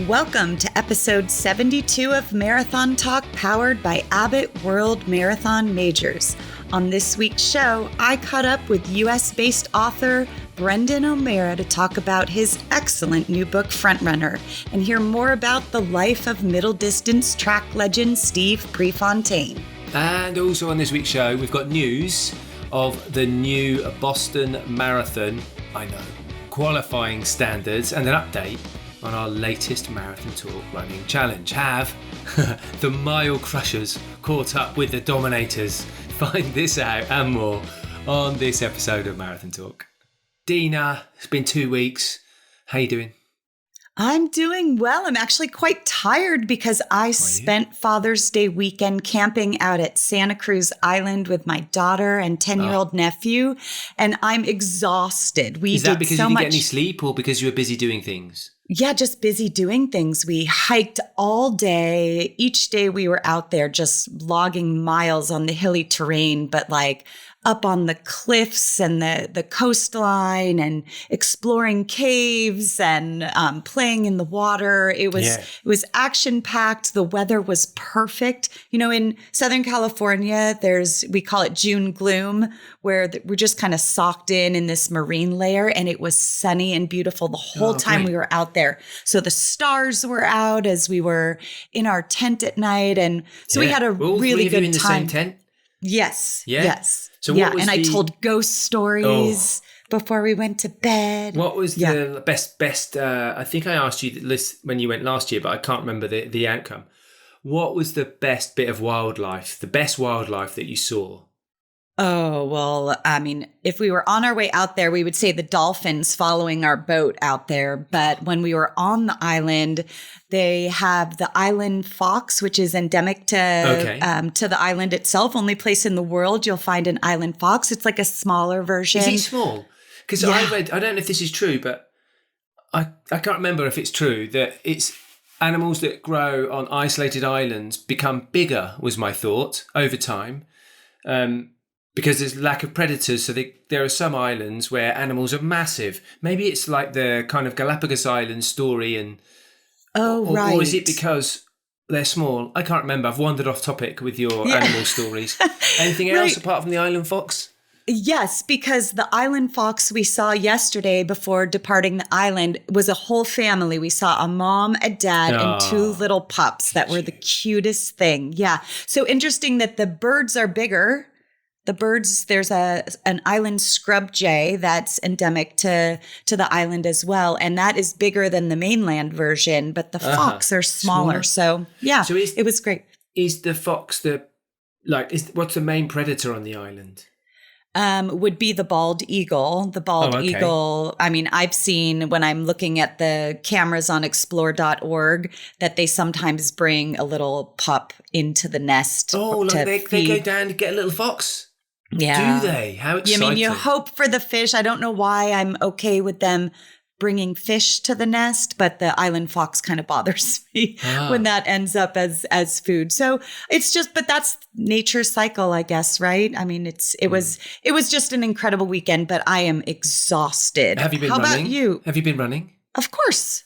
Welcome to episode 72 of Marathon Talk, powered by Abbott World Marathon Majors. On this week's show, I caught up with US-based author Brendan O'Meara to talk about his excellent new book, Frontrunner, and hear more about the life of middle-distance track legend Steve Prefontaine. And also on this week's show, we've got news of the new Boston Marathon, qualifying standards, and an update on our latest Marathon Talk running challenge. Have the mile crushers caught up with the Dominators? Find this out and more on this episode of Marathon Talk. Deena, it's been 2 weeks. How you doing? I'm doing well. I'm actually quite tired because I spent Father's Day weekend camping out at Santa Cruz Island with my daughter and 10-year-old nephew, and I'm exhausted. Is that because you didn't get any sleep or because you were busy doing things? Yeah, just busy doing things. We hiked all day. Each day we were out there just logging miles on the hilly terrain, but like up on the cliffs and the coastline and exploring caves and playing in the water. It was action-packed. The weather was perfect. You know, in Southern California, we call it June gloom, where we're just kind of socked in this marine layer, and it was sunny and beautiful the whole time we were out there. So the stars were out as we were in our tent at night, and so we had a really good time. In the same tent? Yes. Yeah? Yes. So what was I told ghost stories before we went to bed. What was the best? I think I asked you this when you went last year, but I can't remember the outcome. What was the best bit of wildlife, the best wildlife that you saw? Oh, well, I mean, if we were on our way out there, we would say the dolphins following our boat out there. But when we were on the island, they have the island fox, which is endemic to the island itself. Only place in the world you'll find an island fox. It's like a smaller version. Is he small? Because I don't know if this is true, but I can't remember if it's true that it's animals that grow on isolated islands become bigger, was my thought, over time. Because there's lack of predators, so there are some islands where animals are massive. Maybe it's like the kind of Galapagos Island story, or is it because they're small? I can't remember. I've wandered off topic with your animal stories. Anything else apart from the island fox? Yes, because the island fox we saw yesterday before departing the island was a whole family. We saw a mom, a dad, and 2 little pups that were the cutest thing. Yeah. So interesting that the birds are bigger. The birds, there's an island scrub jay that's endemic to the island as well. And that is bigger than the mainland version, but the fox are smaller. So yeah, it was great. Is the fox what's the main predator on the island? Would be the bald eagle. The bald eagle, I mean, I've seen when I'm looking at the cameras on explore.org that they sometimes bring a little pup into the nest. Oh, they go down to get a little fox? Yeah. Do they? How exciting. I mean, you hope for the fish. I don't know why I'm okay with them bringing fish to the nest, but the island fox kind of bothers me when that ends up as food. So it's just, but that's nature's cycle, I guess, right? I mean, it was just an incredible weekend, but I am exhausted. Have you been running? How about you? Have you been running? Of course.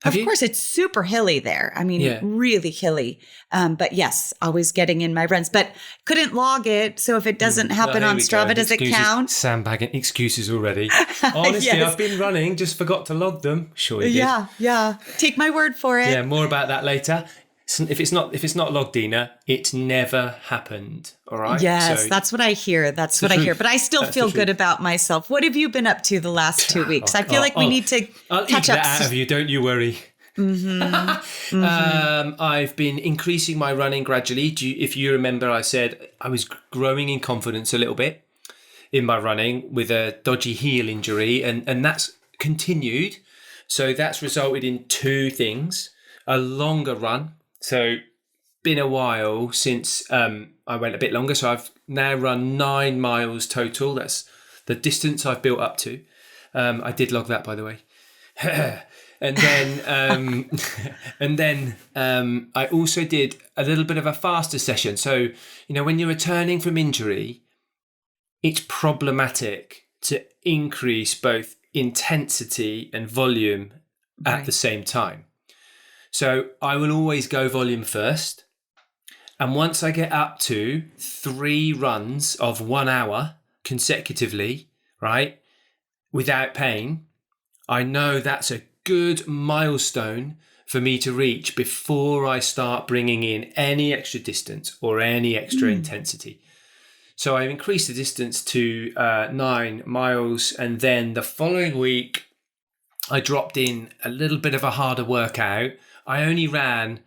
Of course, it's super hilly there. I mean, really hilly. But yes, always getting in my runs, but couldn't log it. So if it doesn't happen on Strava, does it count? Sandbagging excuses already. Honestly, I've been running, just forgot to log them. Sure you did. Yeah. Take my word for it. Yeah, more about that later. If it's not logged, Deena, it never happened. All right. Yes, so that's what I hear. That's what I hear. But I still feel good about myself. What have you been up to the last 2 weeks? I feel like we need to catch up. I'll that out of you. Don't you worry. I've been increasing my running gradually. If you remember, I said I was growing in confidence a little bit in my running with a dodgy heel injury, and that's continued. So that's resulted in 2 things: a longer run. So been a while since I went a bit longer. So I've now run 9 miles total. That's the distance I've built up to. I did log that, by the way. And then I also did a little bit of a faster session. So, when you're returning from injury, it's problematic to increase both intensity and volume at the same time. So I will always go volume first. And once I get up to 3 runs of 1 hour consecutively, right, without pain, I know that's a good milestone for me to reach before I start bringing in any extra distance or any extra intensity. So I increased the distance to 9 miles. And then the following week, I dropped in a little bit of a harder workout. I only ran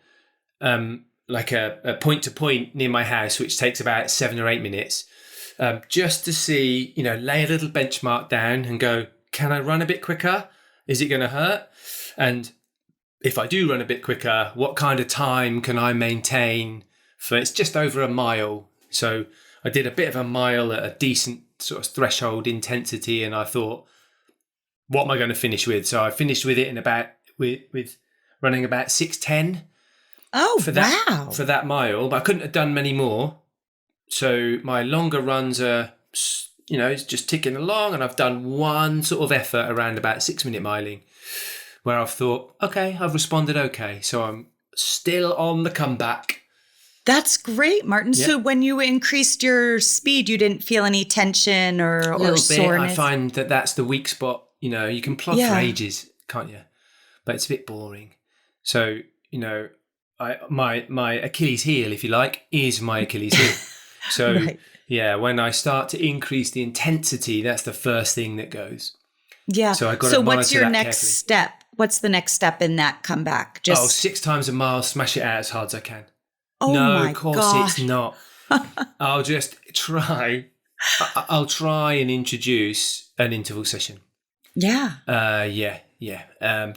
like a point to point near my house, which takes about 7 or 8 minutes, just to see, lay a little benchmark down and go, can I run a bit quicker? Is it going to hurt? And if I do run a bit quicker, what kind of time can I maintain for, it's just over a mile. So I did a bit of a mile at a decent sort of threshold intensity. And I thought, what am I going to finish with? So I finished with it in with running about 6:10. Oh, for that mile, but I couldn't have done many more. So my longer runs are, it's just ticking along, and I've done one sort of effort around about 6-minute miling where I've thought, okay, I've responded okay. So I'm still on the comeback. That's great, Martin. Yep. So when you increased your speed, you didn't feel any tension or soreness? I find that's the weak spot. You can plod for ages, can't you? But it's a bit boring. So, my Achilles heel, if you like, is my Achilles heel. So, right. When I start to increase the intensity, that's the first thing that goes. Yeah. So I got to monitor what's your that next carefully. step? What's the next step in that comeback? 6 times a mile, smash it out as hard as I can. Oh no, my of course gosh. It's not. I'll just try. I'll try and introduce an interval session. Yeah.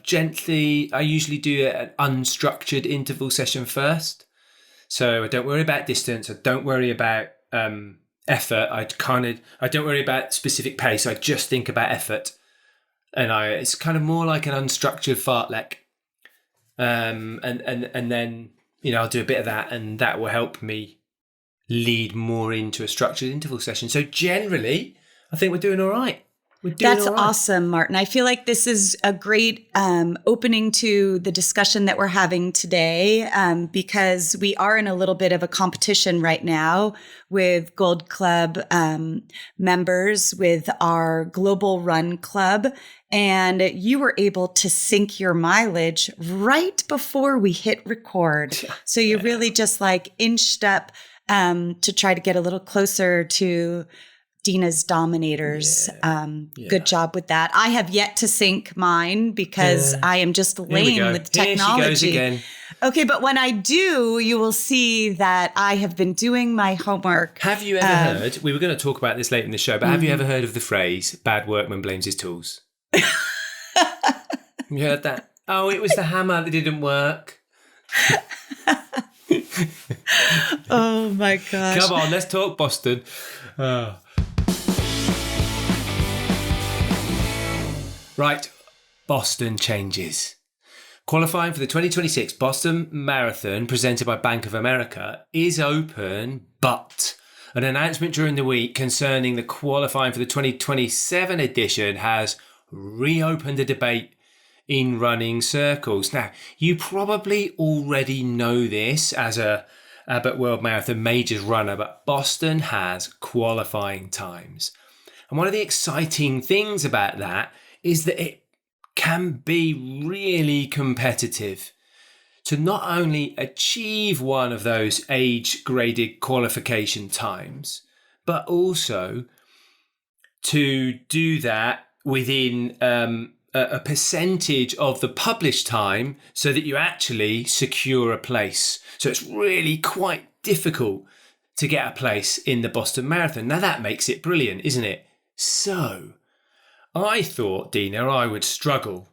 Gently, I usually do an unstructured interval session first. So I don't worry about distance. I don't worry about effort. I don't worry about specific pace. I just think about effort. And it's kind of more like an unstructured fartlek. And then, I'll do a bit of that, and that will help me lead more into a structured interval session. So generally, I think we're doing all right. That's awesome, Martin. I feel like this is a great opening to the discussion that we're having today, because we are in a little bit of a competition right now with Gold Club members with our Global Run Club. And you were able to sync your mileage right before we hit record. So you really just inched up to try to get a little closer to Deena's Dominators. Good job with that. I have yet to sync mine because I am just lame with technology. Here she goes again. Okay, but when I do, you will see that I have been doing my homework. Have you ever heard, we were going to talk about this later in the show, but have you ever heard of the phrase, bad workman blames his tools? You heard that? Oh, it was the hammer that didn't work. Oh my gosh. Come on, let's talk Boston. Oh. Right, Boston changes. Qualifying for the 2026 Boston Marathon presented by Bank of America is open, but an announcement during the week concerning the qualifying for the 2027 edition has reopened a debate in running circles. Now, you probably already know this as a Abbott World Marathon Majors runner, but Boston has qualifying times. And one of the exciting things about that is that it can be really competitive to not only achieve one of those age-graded qualification times, but also to do that within a percentage of the published time so that you actually secure a place. So it's really quite difficult to get a place in the Boston Marathon. Now that makes it brilliant, isn't it? So I thought, Deena, I would struggle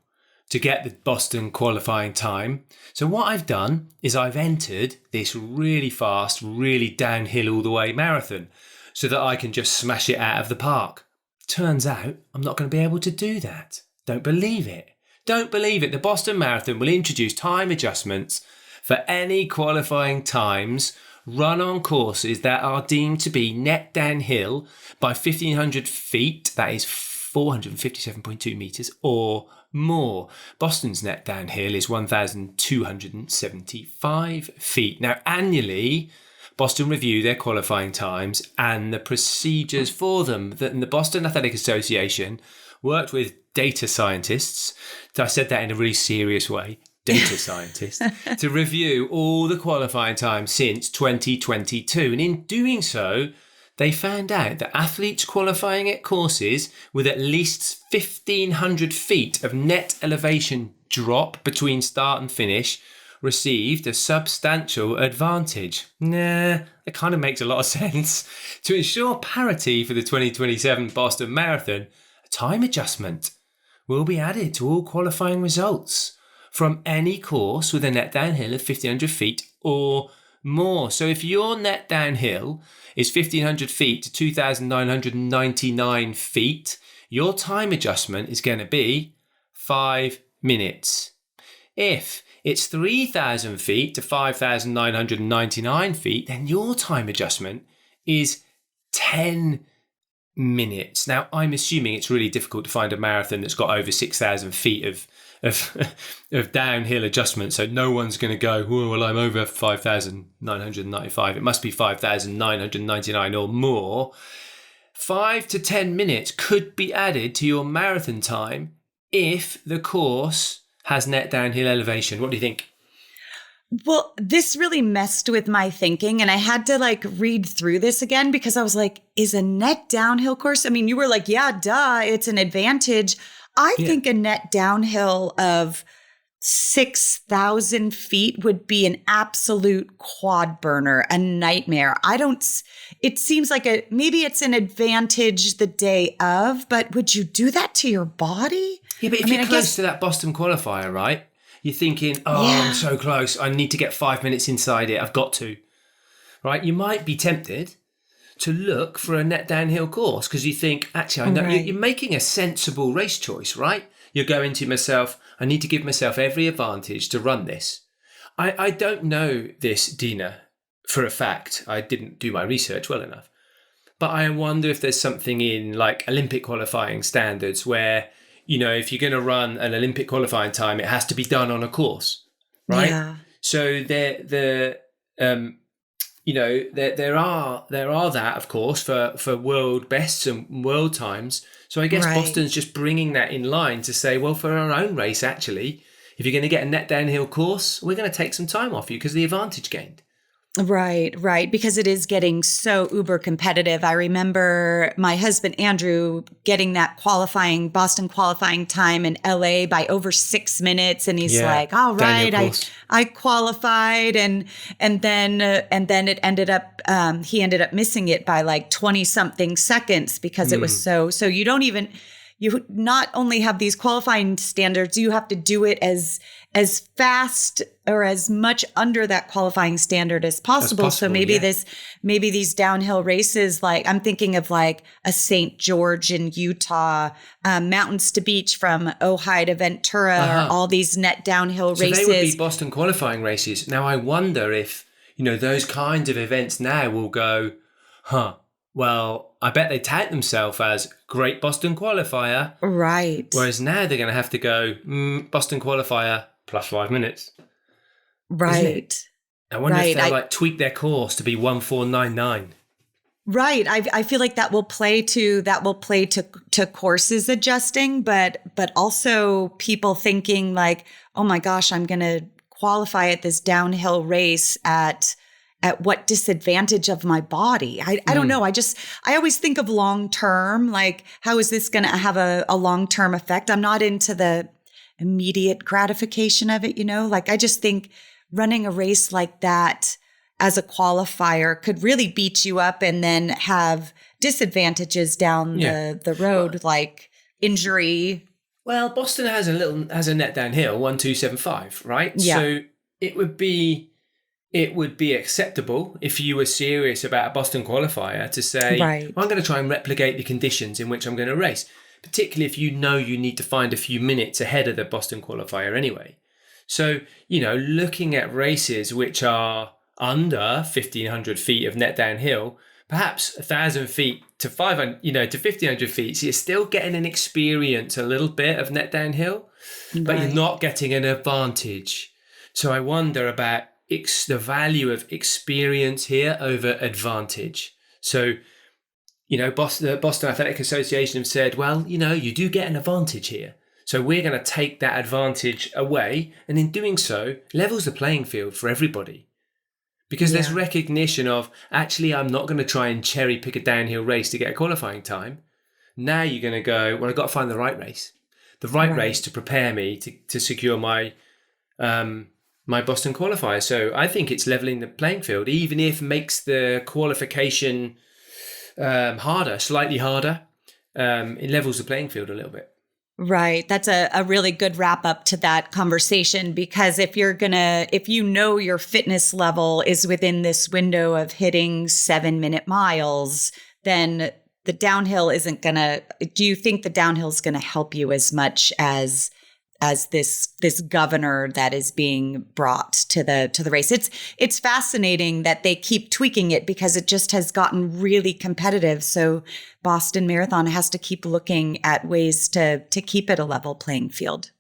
to get the Boston qualifying time. So what I've done is I've entered this really fast, really downhill all the way marathon so that I can just smash it out of the park. Turns out I'm not going to be able to do that. Don't believe it. Don't believe it. The Boston Marathon will introduce time adjustments for any qualifying times run on courses that are deemed to be net downhill by 1,500 feet, that is 457.2 metres, or more. Boston's net downhill is 1,275 feet. Now, annually, Boston review their qualifying times and the procedures for them. The Boston Athletic Association worked with data scientists, I said that in a really serious way, data scientists, to review all the qualifying times since 2022. And in doing so, they found out that athletes qualifying at courses with at least 1,500 feet of net elevation drop between start and finish received a substantial advantage. It kind of makes a lot of sense. To ensure parity for the 2027 Boston Marathon, a time adjustment will be added to all qualifying results from any course with a net downhill of 1,500 feet or more. So if your net downhill is 1,500 feet to 2,999 feet, your time adjustment is going to be 5 minutes. If it's 3,000 feet to 5,999 feet, then your time adjustment is 10 minutes. Now, I'm assuming it's really difficult to find a marathon that's got over 6,000 feet of downhill adjustment. So no one's going to go, oh, well, I'm over 5,995. It must be 5,999 or more. 5 to 10 minutes could be added to your marathon time if the course has net downhill elevation. What do you think? Well, this really messed with my thinking, and I had to read through this again because I was like, is a net downhill course? I mean, you were like, yeah, duh, it's an advantage. I think a net downhill of 6,000 feet would be an absolute quad burner, a nightmare. It seems like maybe it's an advantage the day of, but would you do that to your body? Yeah, but if you're close to that Boston qualifier, right? You're thinking, I'm so close. I need to get 5 minutes inside it. I've got to, right? You might be tempted to look for a net downhill course because you think, actually, I know you're making a sensible race choice, right? You're going to myself, I need to give myself every advantage to run this. I don't know this, Deena, for a fact. I didn't do my research well enough. But I wonder if there's something in Olympic qualifying standards where, if you're going to run an Olympic qualifying time, it has to be done on a course, right? Yeah. So there are that, of course, for world bests and world times. So I guess Boston's just bringing that in line to say, well, for our own race, actually, if you're going to get a net downhill course, we're going to take some time off you because of the advantage gained. Right. Because it is getting so uber competitive. I remember my husband, Andrew, getting that Boston qualifying time in LA by over 6 minutes. And he's like, all right, I qualified. And then it ended up, he ended up missing it by 20 something seconds because it was so you not only have these qualifying standards, you have to do it as fast or as much under that qualifying standard as possible. So maybe these downhill races, I'm thinking of a St. George in Utah, Mountains to Beach from Ojai to Ventura, or all these net downhill races. So they would be Boston qualifying races. Now I wonder if, those kinds of events now will go, well, I bet they tout themselves as Great Boston Qualifier. Right. Whereas now they're going to have to go, Boston Qualifier plus 5 minutes. Right. I wonder if they'll tweak their course to be 1499. Right. I feel like that will play to courses adjusting, but also people thinking oh my gosh, I'm going to qualify at this downhill race at what disadvantage of my body? I don't know. I always think of long-term, how is this going to have a long-term effect? I'm not into the immediate gratification of it, I just think running a race like that as a qualifier could really beat you up and then have disadvantages down the road, like injury. Well, Boston has a net downhill, 1,275, right? Yeah. So it would be acceptable if you were serious about a Boston qualifier to say, I'm going to try and replicate the conditions in which I'm going to race, particularly if you need to find a few minutes ahead of the Boston qualifier anyway. So, looking at races which are under 1,500 feet of net downhill, perhaps 1,000 feet to 500, to 1,500 feet. So you're still getting an experience, a little bit of net downhill, but you're not getting an advantage. So I wonder about the value of experience here over advantage. So, the Boston Athletic Association have said, well, you do get an advantage here. So we're going to take that advantage away. And in doing so, levels the playing field for everybody. Because there's recognition of, actually, I'm not going to try and cherry pick a downhill race to get a qualifying time. Now you're going to go, well, I've got to find the right race. The right race to prepare me to secure my my Boston qualifier. So I think it's leveling the playing field, even if it makes the qualification slightly harder. It levels the playing field a little bit. Right. That's a really good wrap up to that conversation, because if your fitness level is within this window of hitting 7-minute miles, then the downhill do you think the downhill is going to help you as much as this governor that is being brought to the race? It's fascinating that they keep tweaking it, because it just has gotten really competitive. So Boston Marathon has to keep looking at ways to keep it a level playing field.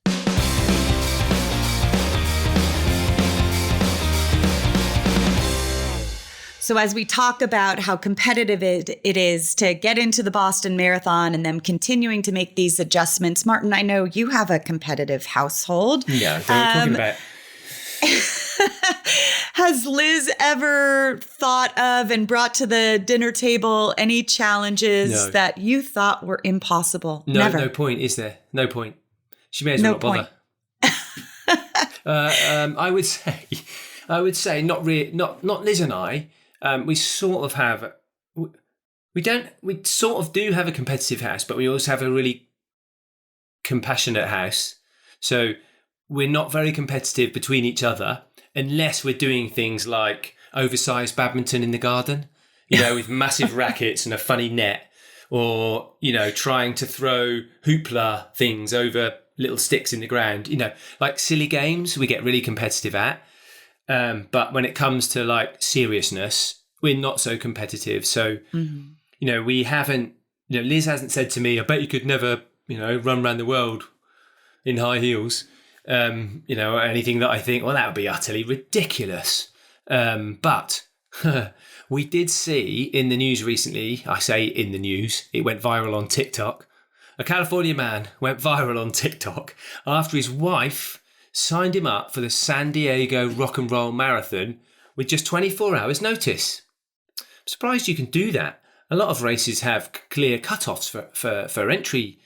So as we talk about how competitive it is to get into the Boston Marathon and them continuing to make these adjustments, Martin, I know you have a competitive household. Yeah, that's what we're talking about. Has Liz ever thought of and brought to the dinner table any challenges that you thought were impossible? No, Never. No point, is there? No point. She may as well not bother. I would say not Liz and I. We sort of have, we sort of do have a competitive house, but we also have a really compassionate house. So we're not very competitive between each other unless we're doing things like oversized badminton in the garden, with massive rackets and a funny net, or, trying to throw hoopla things over little sticks in the ground, like silly games we get really competitive at. But when it comes to like seriousness, we're not so competitive. So, we haven't, Liz hasn't said to me, I bet you could never, run around the world in high heels, or anything that I think, well, that would be utterly ridiculous. But we did see in the news recently, I say in the news, it went viral on TikTok. A California man went viral on TikTok after his wife signed him up for the San Diego Rock and Roll Marathon with just 24 hours notice. I'm surprised you can do that. A lot of races have clear cutoffs for entry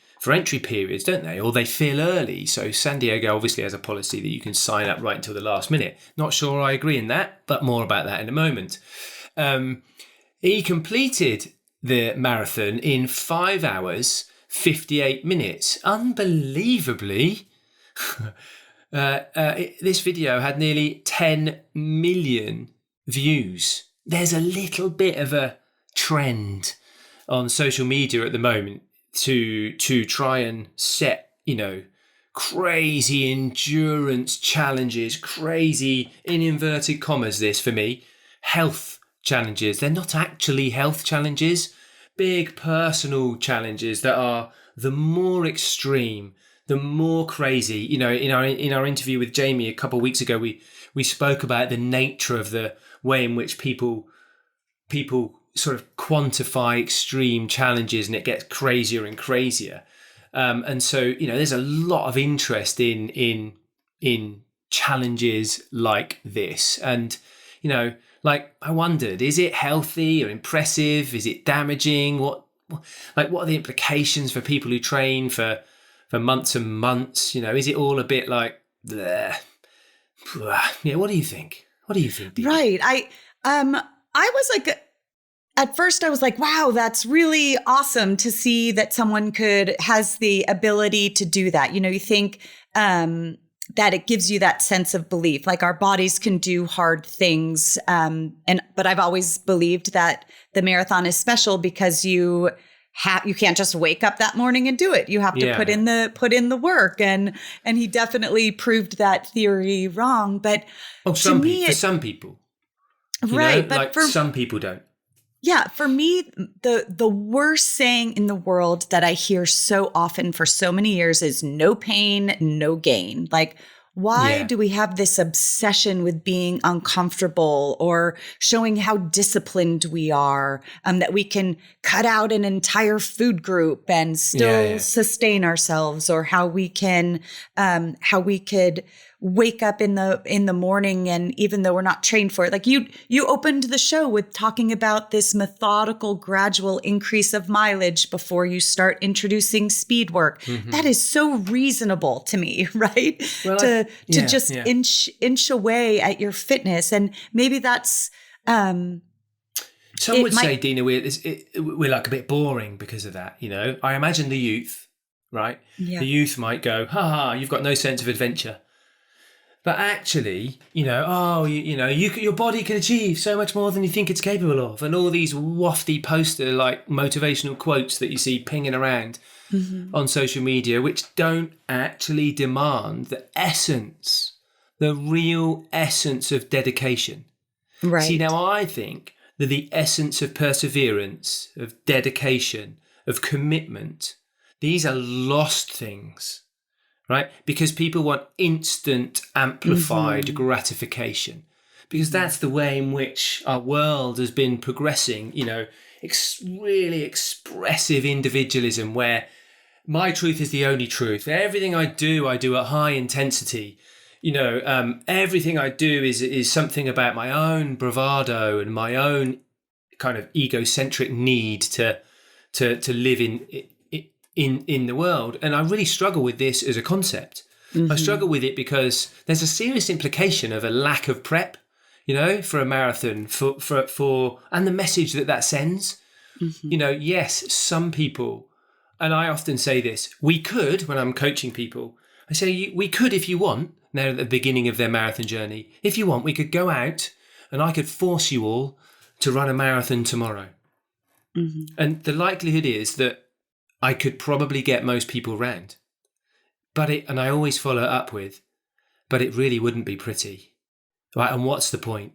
periods, don't they? Or they fill early. So San Diego obviously has a policy that you can sign up right until the last minute. Not sure I agree in that, but more about that in a moment. He completed the marathon in 5 hours, 58 minutes. Unbelievably. This video had nearly 10 million views. There's a little bit of a trend on social media at the moment to try and set, crazy endurance challenges, crazy, in inverted commas, this for me, health challenges. They're not actually health challenges, big personal challenges that are the more extreme, the more crazy. In our interview with Jamie a couple of weeks ago, we spoke about the nature of the way in which people sort of quantify extreme challenges, and it gets crazier and crazier. And so, there's a lot of interest in challenges like this. And, I wondered, is it healthy or impressive? Is it damaging? What are the implications for people who train for months and months? Is it all a bit like, bleh? Yeah, what do you think? What do you think, Deena? Right. I was like, at first I was like, wow, that's really awesome to see that someone has the ability to do that. You think that it gives you that sense of belief, like our bodies can do hard things. But I've always believed that the marathon is special because you can't just wake up that morning and do it. You have to put in the work, and he definitely proved that theory wrong. But for some people, right? But some people don't. Yeah, for me, the worst saying in the world that I hear so often for so many years is no pain, no gain. Like, why Yeah. do we have this obsession with being uncomfortable or showing how disciplined we are, that we can cut out an entire food group and still sustain ourselves, or how we can, how we could wake up in the morning and even though we're not trained for it, like you opened the show with talking about this methodical, gradual increase of mileage before you start introducing speed work. Mm-hmm. That is so reasonable to me, right? Well, to just inch away at your fitness, and maybe that's. Some would say, Deena, we're like a bit boring because of that. You know, I imagine the youth, right? Yeah. The youth might go, "Ha ha, you've got no sense of adventure." But actually, you know, your body can achieve so much more than you think it's capable of. And all these wafty poster like motivational quotes that you see pinging around on social media, which don't actually demand the essence, the real essence of dedication. Right. See, now I think that the essence of perseverance, of dedication, of commitment, these are lost things. Right? Because people want instant, amplified gratification. Because that's the way in which our world has been progressing, you know, really expressive individualism where my truth is the only truth. Everything I do at high intensity. You know, everything I do is something about my own bravado and my own kind of egocentric need to live in the world. And I really struggle with this as a concept. I struggle with it because there's a serious implication of a lack of prep, you know, for a marathon, for and the message that sends. You know, yes, some people, and I often say this, we could, when I'm coaching people, I say, we could, if you want, now at the beginning of their marathon journey, if you want, we could go out and I could force you all to run a marathon tomorrow. And the likelihood is that I could probably get most people round. And I always follow up with, but it really wouldn't be pretty. Right? And what's the point?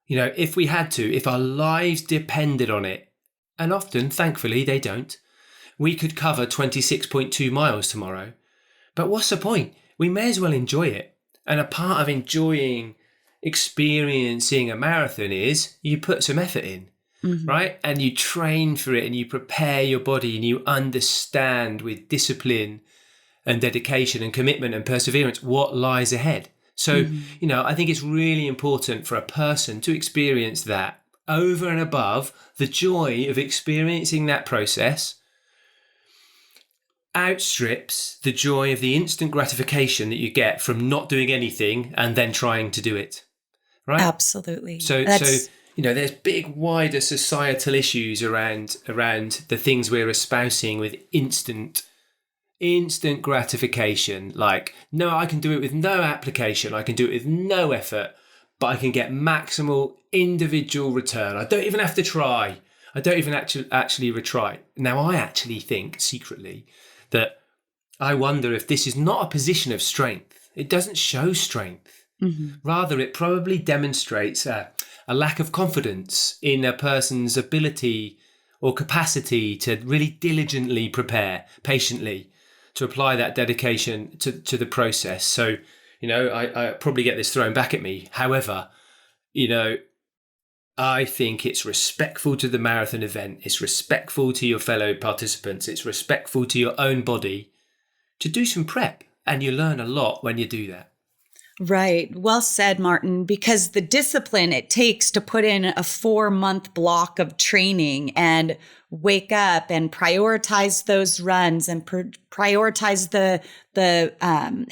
You know, if we had to, if our lives depended on it, and often, thankfully, they don't, we could cover 26.2 miles tomorrow. But what's the point? We may as well enjoy it. And a part of experiencing a marathon is you put some effort in. Right? And you train for it and you prepare your body and you understand with discipline and dedication and commitment and perseverance what lies ahead. So, you know, I think it's really important for a person to experience that over and above the joy of experiencing that process outstrips the joy of the instant gratification that you get from not doing anything and then trying to do it. Right? Absolutely. So you know, there's big, wider societal issues around the things we're espousing with instant gratification. Like, no, I can do it with no application. I can do it with no effort, but I can get maximal individual return. I don't even have to try. I don't even actually retry. Now, I actually think secretly that I wonder if this is not a position of strength. It doesn't show strength. Rather, it probably demonstrates a lack of confidence in a person's ability or capacity to really diligently prepare, patiently, to apply that dedication to the process. So, you know, I probably get this thrown back at me. However, you know, I think it's respectful to the marathon event. It's respectful to your fellow participants. It's respectful to your own body to do some prep. And you learn a lot when you do that. Right. Well said, Martin, because the discipline it takes to put in a 4-month block of training and wake up and prioritize those runs and prioritize the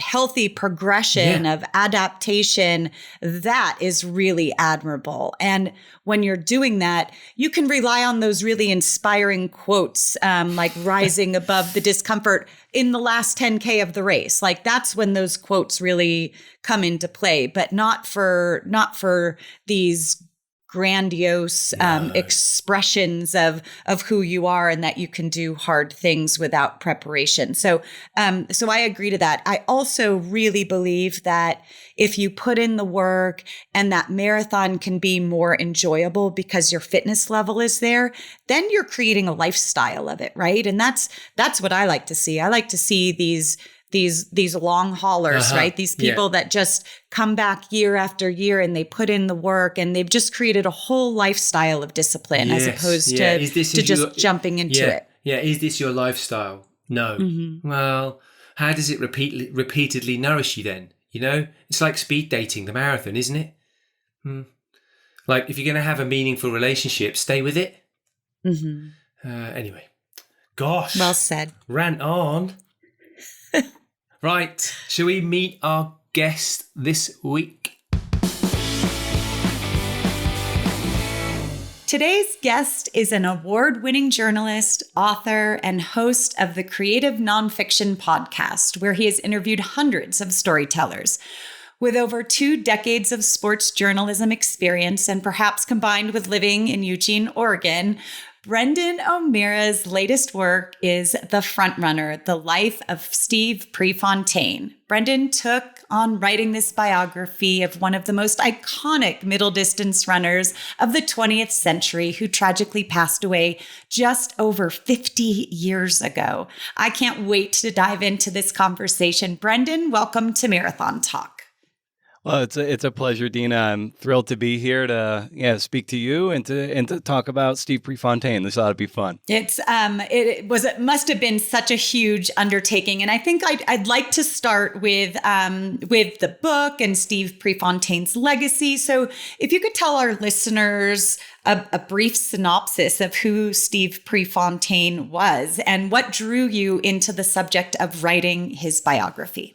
healthy progression of adaptation, that is really admirable. And when you're doing that, you can rely on those really inspiring quotes, like rising above the discomfort in the last 10K of the race. Like that's when those quotes really come into play, but not for these grandiose expressions of who you are, and that you can do hard things without preparation. So I agree to that. I also really believe that if you put in the work and that marathon can be more enjoyable because your fitness level is there, then you're creating a lifestyle of it, right? And that's what I like to see. I like to see these long haulers, right? These people that just come back year after year and they put in the work and they've just created a whole lifestyle of discipline as opposed to just jumping into it. Yeah. Is this your lifestyle? No. Well, how does it repeatedly nourish you then? You know, it's like speed dating the marathon, isn't it? Like if you're going to have a meaningful relationship, stay with it. Anyway, gosh. Well said. Rant on. Right, shall we meet our guest this week? Today's guest is an award-winning journalist, author, and host of the Creative Nonfiction podcast, where he has interviewed hundreds of storytellers. With over 2 decades of sports journalism experience, and perhaps combined with living in Eugene, Oregon, Brendan O'Meara's latest work is The Frontrunner, The Life of Steve Prefontaine. Brendan took on writing this biography of one of the most iconic middle distance runners of the 20th century who tragically passed away just over 50 years ago. I can't wait to dive into this conversation. Brendan, welcome to Marathon Talk. Well, it's a pleasure, Deena. I'm thrilled to be here to speak to you and to talk about Steve Prefontaine. This ought to be fun. It must have been such a huge undertaking, and I think I'd like to start with the book and Steve Prefontaine's legacy. So, if you could tell our listeners a brief synopsis of who Steve Prefontaine was and what drew you into the subject of writing his biography.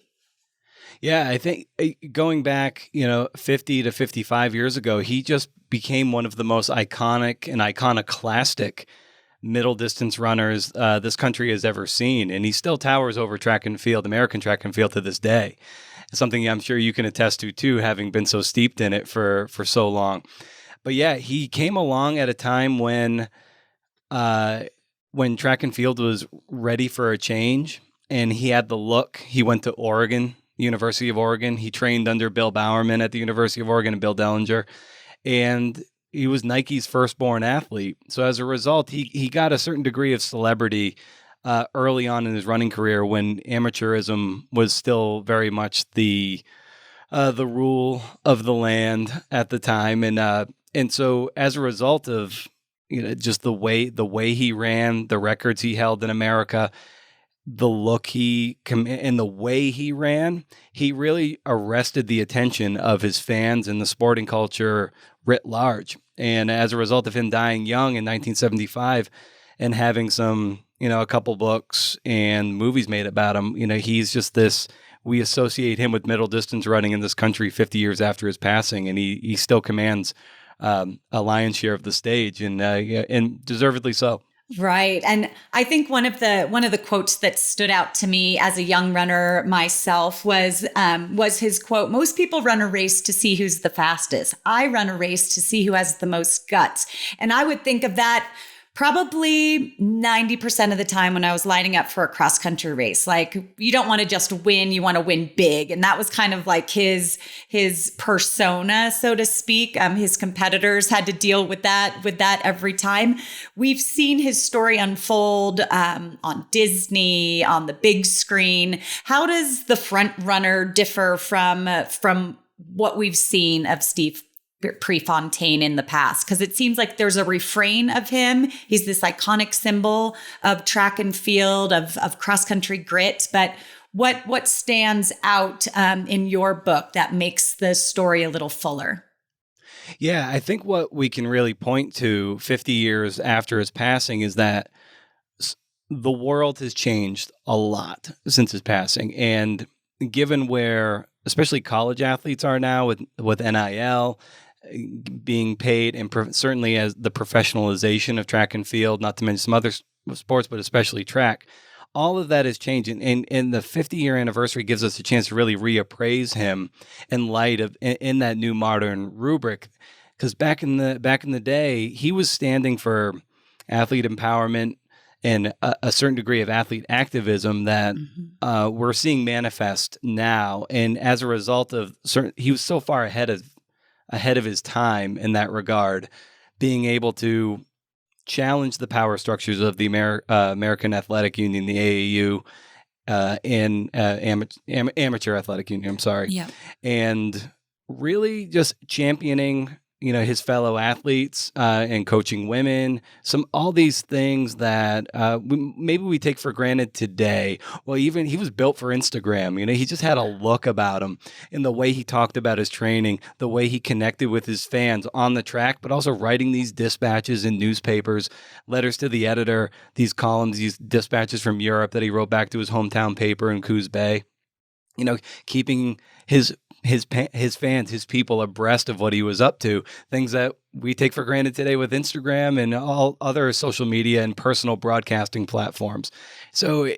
Yeah, I think going back, 50 to 55 years ago, he just became one of the most iconic and iconoclastic middle distance runners this country has ever seen. And he still towers over track and field, American track and field to this day. Something I'm sure you can attest to too, having been so steeped in it for so long. But yeah, he came along at a time when track and field was ready for a change, and he had the look. He went to Oregon, University of Oregon. He trained under Bill Bowerman at the University of Oregon and Bill Dellinger. And he was Nike's firstborn athlete. So as a result, he got a certain degree of celebrity early on in his running career when amateurism was still very much the rule of the land at the time. And so as a result of just the way he ran, the records he held in America, the look and the way he ran, he really arrested the attention of his fans and the sporting culture writ large. And as a result of him dying young in 1975 and having a couple books and movies made about him, he's just this, we associate him with middle distance running in this country 50 years after his passing. And he still commands a lion's share of the stage, and deservedly so. Right. And I think one of the quotes that stood out to me as a young runner myself was his quote, "Most people run a race to see who's the fastest. I run a race to see who has the most guts." And I would think of that probably 90% of the time when I was lining up for a cross country race. Like, you don't want to just win, you want to win big. And that was kind of like his persona, so to speak. His competitors had to deal with that every time. We've seen his story unfold on Disney, on the big screen. How does The Front Runner differ from what we've seen of Steve Prefontaine in the past? Because it seems like there's a refrain of him. He's this iconic symbol of track and field, of cross-country grit. But what stands out in your book that makes the story a little fuller? Yeah, I think what we can really point to 50 years after his passing is that the world has changed a lot since his passing. And given where especially college athletes are now with NIL, being paid, and certainly as the professionalization of track and field, not to mention some other sports, but especially track, all of that is changing. And the 50-year anniversary gives us a chance to really reappraise him in light of, in that new modern rubric. because back in the day, he was standing for athlete empowerment and a certain degree of athlete activism that we're seeing manifest now. And as a result of he was so far ahead of his time in that regard, being able to challenge the power structures of the American Athletic Union, the AAU, and Amateur Athletic Union. I'm sorry. Yeah. And really just championing, his fellow athletes and coaching women, all these things that maybe we take for granted today. Well, even he was built for Instagram. He just had a look about him in the way he talked about his training, the way he connected with his fans on the track, but also writing these dispatches in newspapers, letters to the editor, these columns, these dispatches from Europe that he wrote back to his hometown paper in Coos Bay. Keeping his fans, his people abreast of what he was up to, things that we take for granted today with Instagram and all other social media and personal broadcasting platforms. So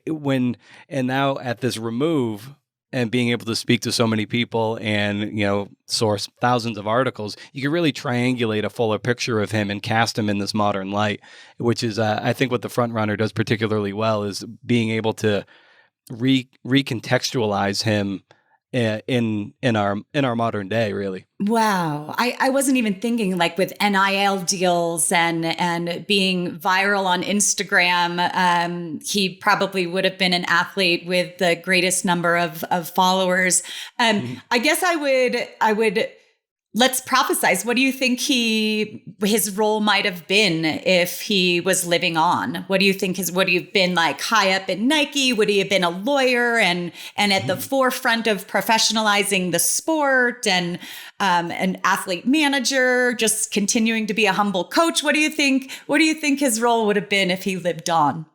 now at this remove and being able to speak to so many people and, source thousands of articles, you can really triangulate a fuller picture of him and cast him in this modern light, which is, I think what the front runner does particularly well is being able to recontextualize him in our modern day, really. Wow. I wasn't even thinking like with NIL deals and being viral on Instagram. He probably would have been an athlete with the greatest number of followers. I guess I would let's prophesize. What do you think his role might have been if he was living on? What do you think would he have been like high up in Nike? Would he have been a lawyer and at the forefront of professionalizing the sport and an athlete manager, just continuing to be a humble coach? What do you think? What do you think his role would have been if he lived on?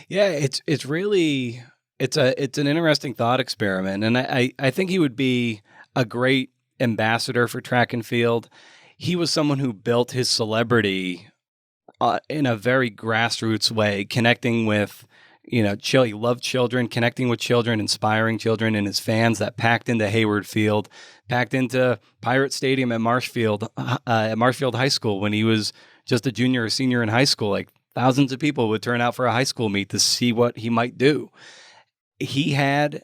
Yeah, it's really an interesting thought experiment, and I think he would be a great ambassador for track and field. He was someone who built his celebrity in a very grassroots way, connecting with, he loved children, connecting with children, inspiring children and his fans that packed into Hayward Field, packed into Pirate Stadium at Marshfield High School when he was just a junior or senior in high school. Like thousands of people would turn out for a high school meet to see what he might do. He had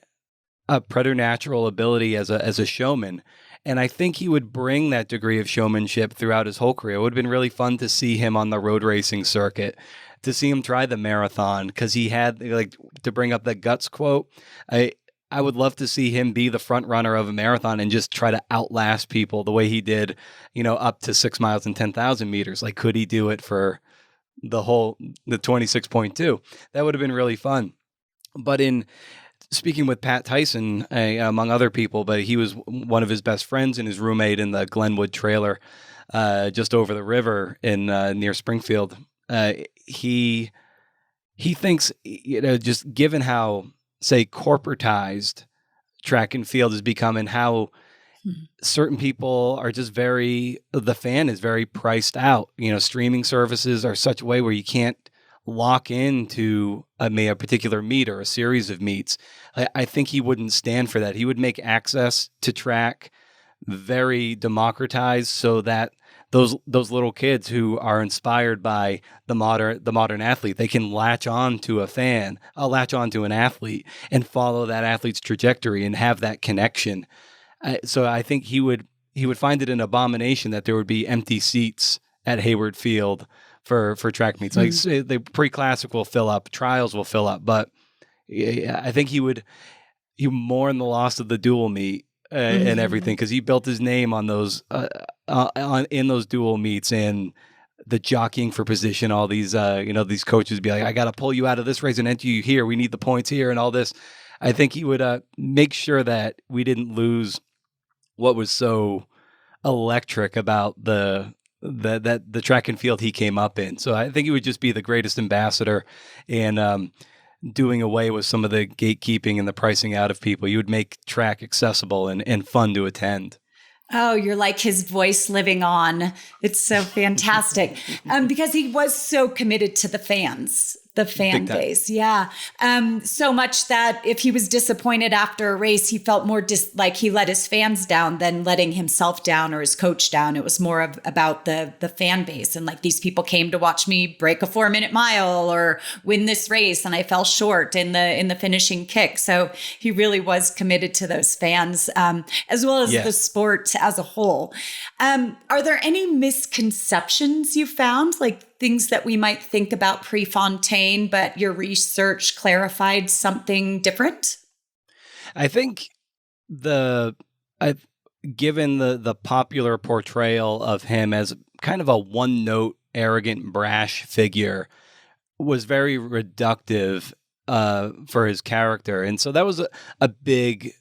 a preternatural ability as a showman. And I think he would bring that degree of showmanship throughout his whole career. It would have been really fun to see him on the road racing circuit, to see him try the marathon, because he had, to bring up that guts quote, I would love to see him be the front runner of a marathon and just try to outlast people the way he did, up to 6 miles and 10,000 meters. Like, could he do it for the 26.2? That would have been really fun. But speaking with Pat Tyson, among other people, but he was one of his best friends and his roommate in the Glenwood trailer just over the river in near Springfield. He thinks, just given how, say, corporatized track and field has become and how certain people are just the fan is very priced out. Streaming services are such a way where you can't lock into a particular meet or a series of meets. I think he wouldn't stand for that. He would make access to track very democratized so that those little kids who are inspired by the modern athlete, they can latch on to an athlete and follow that athlete's trajectory and have that connection. So I think he would find it an abomination that there would be empty seats at Hayward Field for track meets. Like the pre-classic will fill up, trials will fill up, but I think he would mourn the loss of the dual meet and everything, because he built his name on those in those dual meets and the jockeying for position. All these these coaches be like, I got to pull you out of this race and enter you here. We need the points here and all this. I think he would make sure that we didn't lose what was so electric about the track and field he came up in. So I think he would just be the greatest ambassador and doing away with some of the gatekeeping and the pricing out of people. You would make track accessible and fun to attend. Oh, you're like his voice living on. It's so fantastic. Because he was so committed to the fans. The fan base. Yeah. So much that if he was disappointed after a race, he felt more like he let his fans down than letting himself down or his coach down. It was more about the fan base. And like, these people came to watch me break a 4-minute mile or win this race. And I fell short in the finishing kick. So he really was committed to those fans, as well as the sport as a whole. Are there any misconceptions you found? Like, things that we might think about Prefontaine, but your research clarified something different? I think given the popular portrayal of him as kind of a one-note, arrogant, brash figure was very reductive for his character. And so that was a big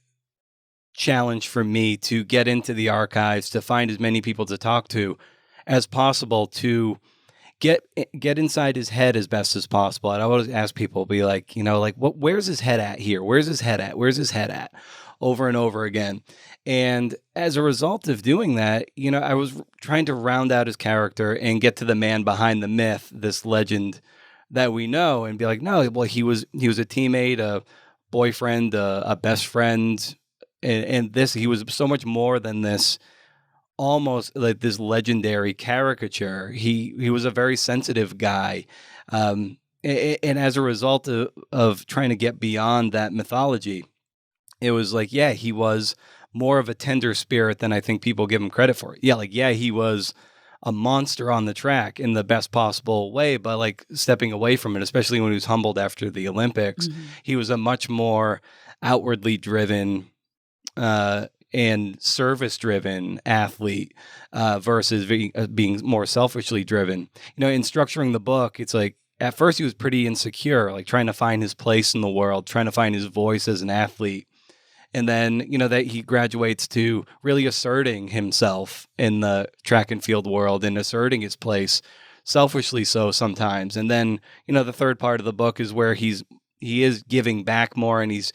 challenge for me to get into the archives, to find as many people to talk to as possible, to get inside his head as best as possible. And I always ask people, be like, where's his head at here? Where's his head at? Where's his head at? Over and over again. And as a result of doing that, I was trying to round out his character and get to the man behind the myth, this legend that we know, and be like, no, well, he was a teammate, a boyfriend, a best friend, and he was so much more than this, almost like this legendary caricature. He was a very sensitive guy. And as a result of trying to get beyond that mythology, it was like, he was more of a tender spirit than I think people give him credit for. He was a monster on the track in the best possible way, but like stepping away from it, especially when he was humbled after the Olympics, he was a much more outwardly driven, and service-driven athlete versus being more selfishly driven. In structuring the book, it's like, at first he was pretty insecure, like trying to find his place in the world, trying to find his voice as an athlete. And then, that he graduates to really asserting himself in the track and field world and asserting his place, selfishly so sometimes. And then, the third part of the book is where he is giving back more, and he's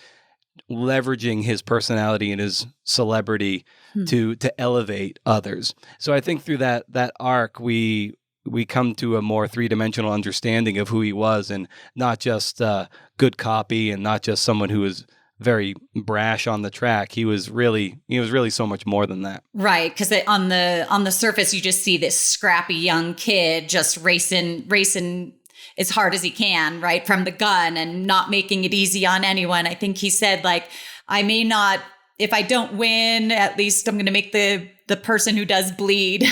leveraging his personality and his celebrity to elevate others. So I think through that arc, we come to a more three-dimensional understanding of who he was, and not just good copy, and not just someone who was very brash on the track. He was really so much more than that. Right, because on the surface, you just see this scrappy young kid just racing as hard as he can, right, from the gun, and not making it easy on anyone. I think he said, like, I may not, if I don't win, at least I'm going to make the person who does bleed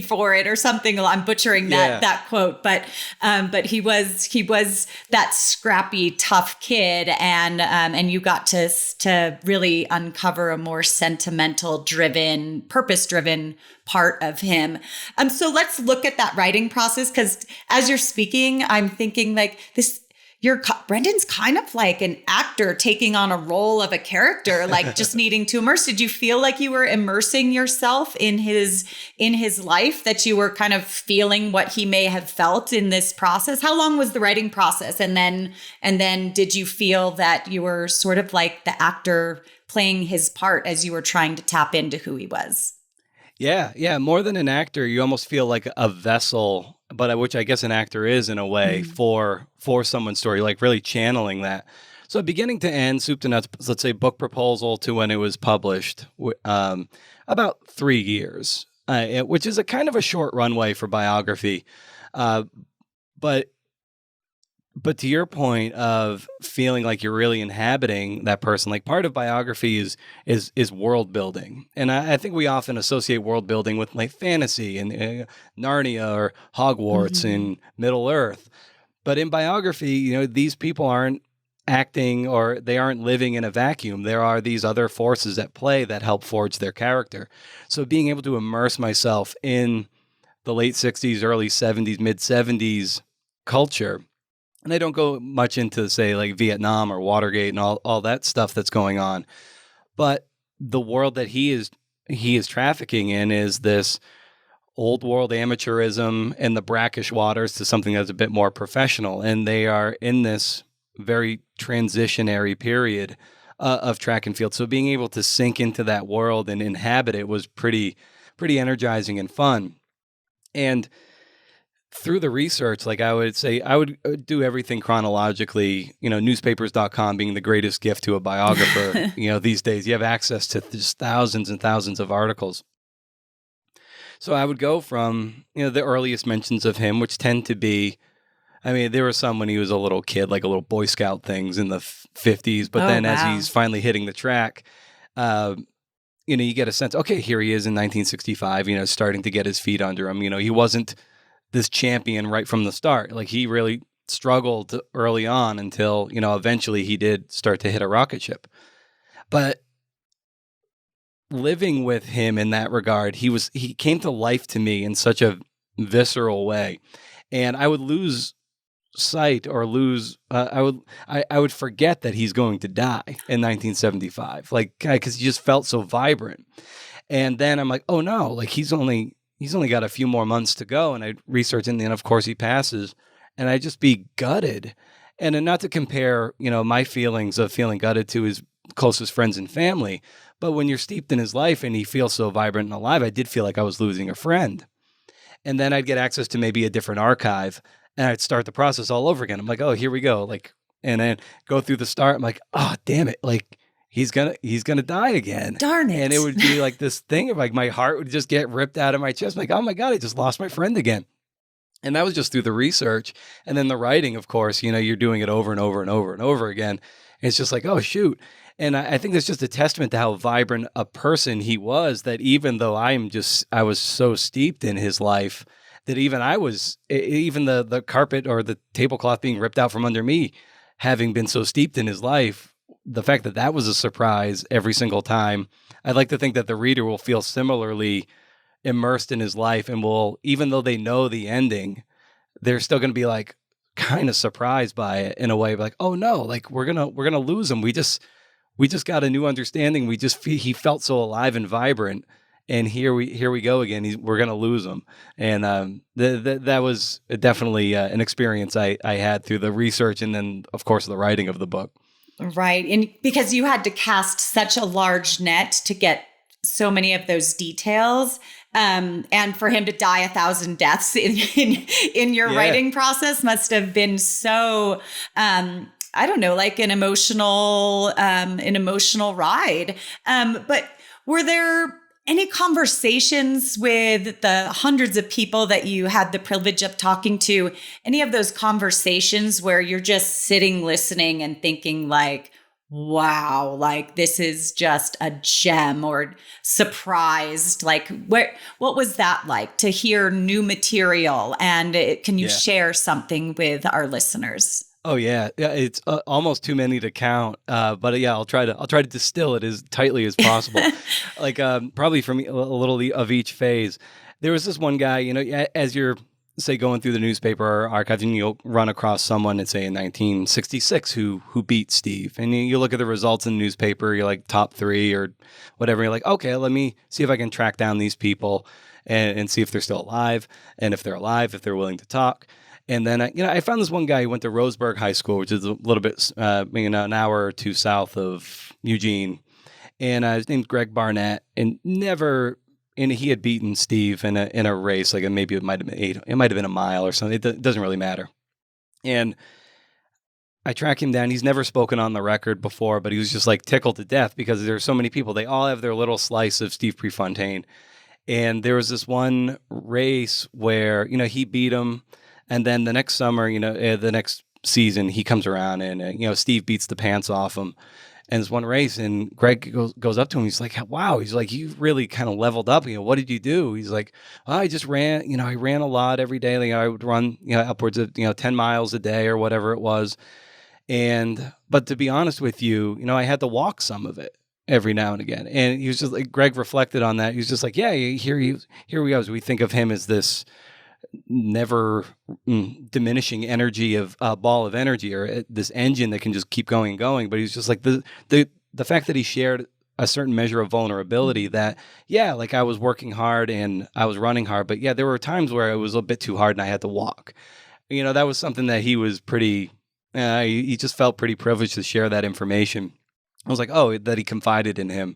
for it, or something. I'm butchering that quote, but he was that scrappy, tough kid, and you got to really uncover a more sentimental driven, purpose driven part of him. So let's look at that writing process, because as you're speaking, I'm thinking like this. Brendan's kind of like an actor taking on a role of a character, like just needing to immerse. Did you feel like you were immersing yourself in his life, that you were kind of feeling what he may have felt in this process? How long was the writing process? And then did you feel that you were sort of like the actor playing his part as you were trying to tap into who he was? Yeah. More than an actor, you almost feel like a vessel, but which I guess an actor is in a way, for someone's story, like really channeling that. So beginning to end, soup to nuts, let's say book proposal to when it was published, about 3 years, which is a kind of a short runway for biography. But to your point of feeling like you're really inhabiting that person, like part of biography is world building. And I think we often associate world building with like fantasy and Narnia or Hogwarts and Middle Earth. But in biography, these people aren't acting, or they aren't living in a vacuum. There are these other forces at play that help forge their character. So being able to immerse myself in the late 60s, early 70s, mid 70s culture. And I don't go much into, say, like Vietnam or Watergate and all that stuff that's going on. But the world that he is trafficking in is this old world amateurism and the brackish waters to something that's a bit more professional. And they are in this very transitionary period of track and field. So being able to sink into that world and inhabit it was pretty energizing and fun. And through the research, like I would say, I would do everything chronologically, newspapers.com being the greatest gift to a biographer. These days you have access to just thousands and thousands of articles. So I would go from, the earliest mentions of him, which tend to be, there were some when he was a little kid, like a little Boy Scout things in the 50s. But then as he's finally hitting the track, you get a sense, okay, here he is in 1965, starting to get his feet under him. He wasn't this champion right from the start. Like he really struggled early on until, eventually he did start to hit a rocket ship. But living with him in that regard, he came to life to me in such a visceral way. And I would lose sight or I would forget that he's going to die in 1975, like, because he just felt so vibrant. And then I'm like, oh no, like he's only got a few more months to go. And I research, and then of course he passes, and I'd just be gutted. And then not to compare, my feelings of feeling gutted to his closest friends and family, but when you're steeped in his life and he feels so vibrant and alive, I did feel like I was losing a friend. And then I'd get access to maybe a different archive, and I'd start the process all over again. I'm like, oh, here we go. Like, and then go through the start. I'm like, oh, damn it. Like, he's gonna die again. Darn it. And it would be like this thing of like, my heart would just get ripped out of my chest. I'm like, oh my God, I just lost my friend again. And that was just through the research. And then the writing, of course, you're doing it over and over and over and over again. And it's just like, oh, shoot. And I think that's just a testament to how vibrant a person he was, that even though I was so steeped in his life, that even the carpet or the tablecloth being ripped out from under me, having been so steeped in his life, the fact that that was a surprise every single time. I'd like to think that the reader will feel similarly immersed in his life, and will, even though they know the ending, they're still going to be like kind of surprised by it in a way, like, oh no, like we're gonna lose him. We just got a new understanding. He felt so alive and vibrant. And here we go again. We're going to lose him. And that was definitely an experience I had through the research, and then, of course, the writing of the book. Right. And because you had to cast such a large net to get so many of those details, and for him to die 1,000 deaths in your writing process must have been so, I don't know, like an emotional ride. But were there any conversations with the hundreds of people that you had the privilege of talking to, any of those conversations where you're just sitting, listening and thinking like, wow, like this is just a gem, or surprised? Like what was that like to hear new material? And can you share something with our listeners? Oh yeah, it's almost too many to count. But yeah, I'll try to distill it as tightly as possible. Like probably from a little of each phase. There was this one guy, as you're say going through the newspaper or archives, and you'll run across someone and say in 1966 who beat Steve, and you look at the results in the newspaper, you're like top 3 or whatever. You're like, okay, let me see if I can track down these people and see if they're still alive, and if they're alive, if they're willing to talk. And then, I found this one guy who went to Roseburg High School, which is a little bit, an hour or two south of Eugene. And his name's Greg Barnett, and he had beaten Steve in a race, like maybe it might have been a mile or something. It doesn't really matter. And I track him down. He's never spoken on the record before, but he was just like tickled to death because there's so many people. They all have their little slice of Steve Prefontaine. And there was this one race where, he beat him. And then the next summer, the next season, he comes around and, Steve beats the pants off him. And it's one race, and Greg goes up to him. He's like, wow. He's like, you really kind of leveled up. What did you do? He's like, oh, I just ran, I ran a lot every day. I would run, upwards of, 10 miles a day or whatever it was. But to be honest with you, I had to walk some of it every now and again. And he was just like, Greg reflected on that. He was just like, yeah, here we go. So we think of him as this never diminishing energy of ball of energy, or this engine that can just keep going and going. But he's just like the fact that he shared a certain measure of vulnerability, that like I was working hard and I was running hard, but there were times where it was a bit too hard and I had to walk. That was something that he was pretty he just felt pretty privileged to share that information. I was like, oh, that he confided in him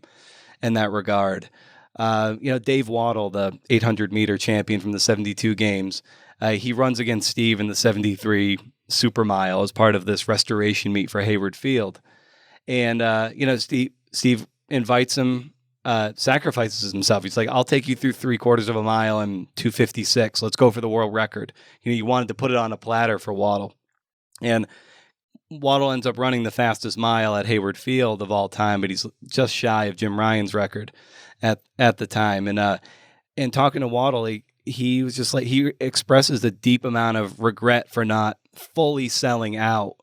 in that regard. Dave Waddle, the 800-meter champion from the 72 games, he runs against Steve in the 73 super mile as part of this restoration meet for Hayward Field. And, Steve invites him, sacrifices himself. He's like, I'll take you through 3/4 of a mile in 2:56. Let's go for the world record. He wanted to put it on a platter for Waddle. And Waddle ends up running the fastest mile at Hayward Field of all time, but he's just shy of Jim Ryan's record at the time. And talking to Waddle, he was just like, he expresses a deep amount of regret for not fully selling out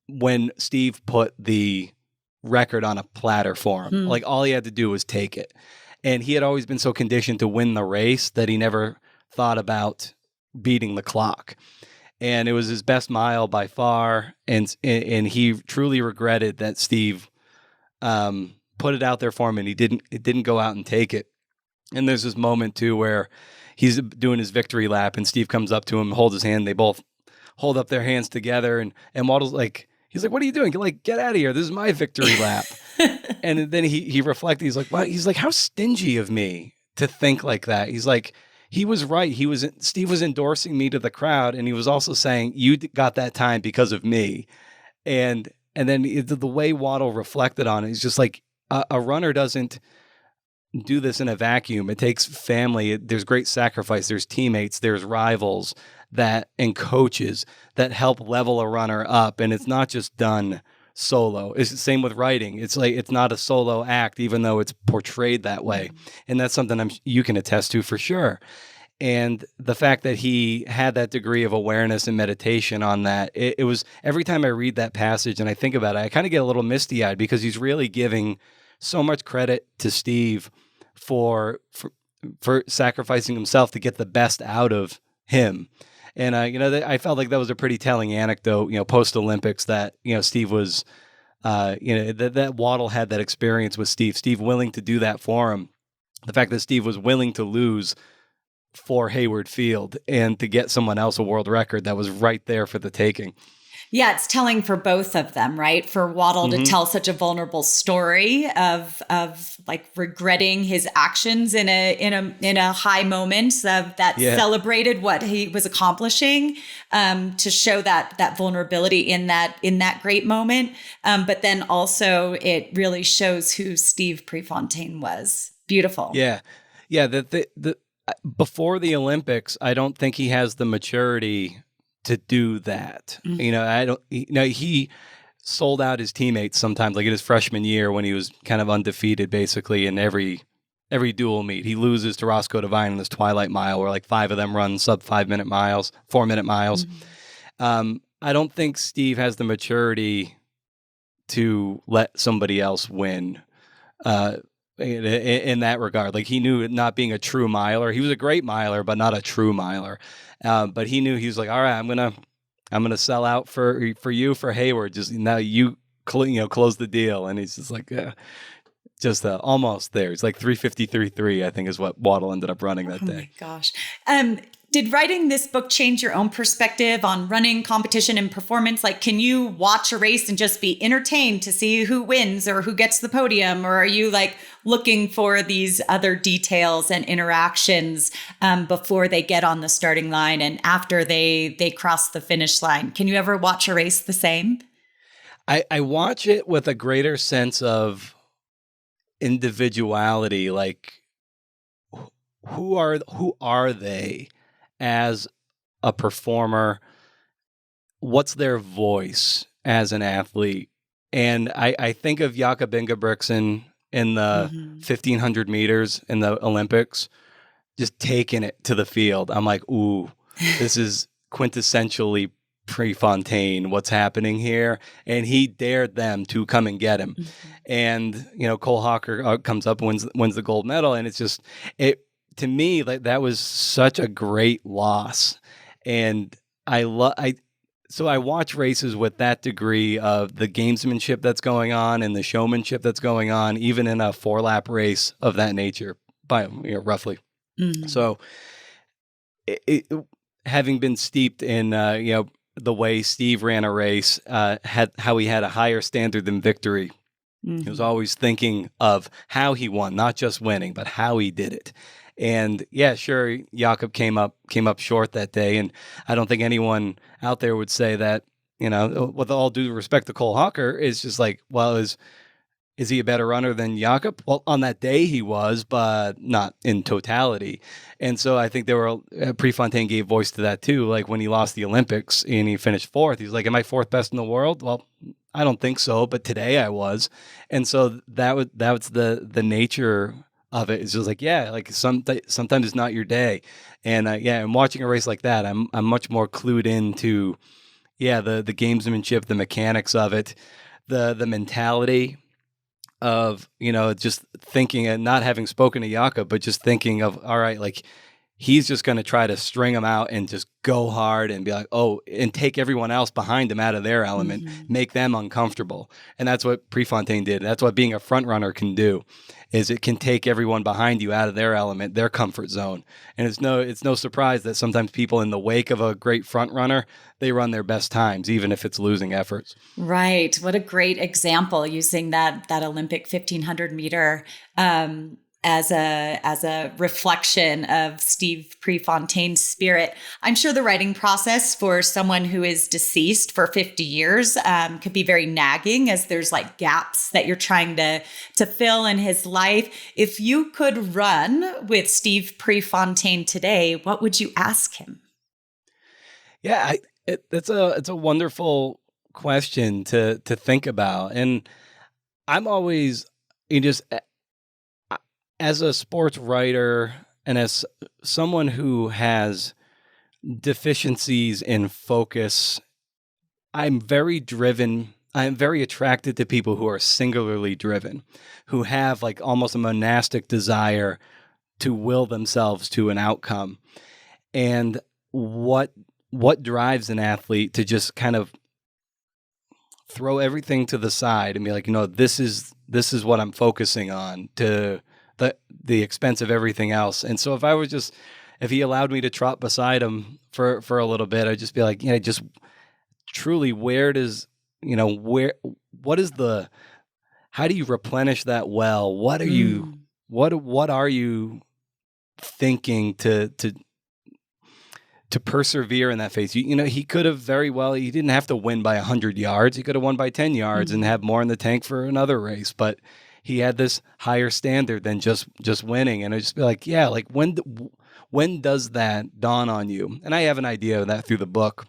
when Steve put the record on a platter for him. Like, all he had to do was take it. And he had always been so conditioned to win the race that he never thought about beating the clock. And it was his best mile by far. And he truly regretted that Steve put it out there for him, and it didn't go out and take it. And there's this moment too where he's doing his victory lap, and Steve comes up to him, holds his hand. They both hold up their hands together, and Waddle's like, he's like, "What are you doing? Like, get out of here. This is my victory lap." And then he reflected. He's like, "What?" He's like, "How stingy of me to think like that." He's like, he was right. Steve was endorsing me to the crowd, and he was also saying, "You got that time because of me." And then the way Waddle reflected on it is just like, a runner doesn't do this in a vacuum. It takes family. There's great sacrifice. There's teammates. There's rivals and coaches that help level a runner up. And it's not just done solo. It's the same with writing. It's like, it's not a solo act, even though it's portrayed that way. And that's something you can attest to for sure. And the fact that he had that degree of awareness and meditation on that, it was, every time I read that passage and I think about it, I kind of get a little misty-eyed, because he's really giving so much credit to Steve for sacrificing himself to get the best out of him. And, I felt like that was a pretty telling anecdote, post-Olympics, that, Steve was, that Waddle had that experience with Steve willing to do that for him. The fact that Steve was willing to lose for Hayward Field and to get someone else a world record that was right there for the taking. Yeah, it's telling for both of them, right? For Waddle to tell such a vulnerable story of like regretting his actions in a high moment that celebrated what he was accomplishing, to show that vulnerability in that great moment. But then also it really shows who Steve Prefontaine was. Beautiful. Yeah. The before the Olympics, I don't think he has the maturity to do that. He sold out his teammates sometimes, like in his freshman year when he was kind of undefeated basically in every dual meet. He loses to Roscoe Devine in this Twilight Mile, where like 5 of them run sub 4-minute miles. I don't think Steve has the maturity to let somebody else win in that regard. Like, he knew, not being a true miler, he was a great miler, but not a true miler. But he knew, he was like, all right, I'm gonna sell out for you, for Hayward. Just now, close the deal. And he's just like, almost there. It's like 3:53.3, I think, is what Waddle ended up running that day. Oh my gosh. Did writing this book change your own perspective on running, competition, and performance? Like, can you watch a race and just be entertained to see who wins or who gets the podium? Or are you like looking for these other details and interactions before they get on the starting line and after they cross the finish line? Can you ever watch a race the same? I watch it with a greater sense of individuality. Like, who are they as a performer? What's their voice as an athlete? And I think of Jakob Ingebrigtsen in the 1500 meters in the Olympics, just taking it to the field. I'm like, ooh, this is quintessentially Prefontaine, what's happening here. And he dared them to come and get him. And, Cole Hawker comes up and wins the gold medal. And it's just, to me, like, that was such a great loss. And so I watch races with that degree of the gamesmanship that's going on and the showmanship that's going on, even in a 4-lap race of that nature, by roughly. So, having been steeped in the way Steve ran a race, how he had a higher standard than victory, He was always thinking of how he won, not just winning, but how he did it. And yeah, sure, Jakob came up short that day, and I don't think anyone out there would say that. With all due respect to Cole Hawker, is just like, well, is he a better runner than Jakob? Well, on that day he was, but not in totality. And so I think Prefontaine gave voice to that too. Like when he lost the Olympics and he finished fourth, he's like, "Am I fourth best in the world?" Well, I don't think so, but today I was. And so that was the nature of it. It's just like, yeah, like sometimes it's not your day. And and watching a race like that, I'm much more clued into, the gamesmanship, the mechanics of it, the mentality of, just thinking and not having spoken to Jakob, but just thinking of, all right, like he's just going to try to string them out and just go hard and be like, oh, and take everyone else behind him out of their element, make them uncomfortable. And that's what Prefontaine did. That's what being a front runner can do, is it can take everyone behind you out of their element, their comfort zone. And it's no surprise that sometimes people in the wake of a great front runner, they run their best times, even if it's losing efforts. Right. What a great example, using that Olympic 1500 meter as a reflection of Steve Prefontaine's spirit. I'm sure the writing process for someone who is deceased for 50 years could be very nagging, as there's like gaps that you're trying to fill in his life. If you could run with Steve Prefontaine today, what would you ask him? Yeah, it's a wonderful question to think about. And I'm always, as a sports writer and as someone who has deficiencies in focus, I'm very driven. I'm very attracted to people who are singularly driven, who have like almost a monastic desire to will themselves to an outcome. And what drives an athlete to just kind of throw everything to the side and be like, this is what I'm focusing on, to the expense of everything else. And so if he allowed me to trot beside him for a little bit, I'd just be like, just truly, how do you replenish that well? What are you thinking to persevere in that phase? He could have he didn't have to win by 100 yards. He could have won by 10 yards and have more in the tank for another race, but he had this higher standard than just winning. And I'd just be like, when does that dawn on you? And I have an idea of that through the book.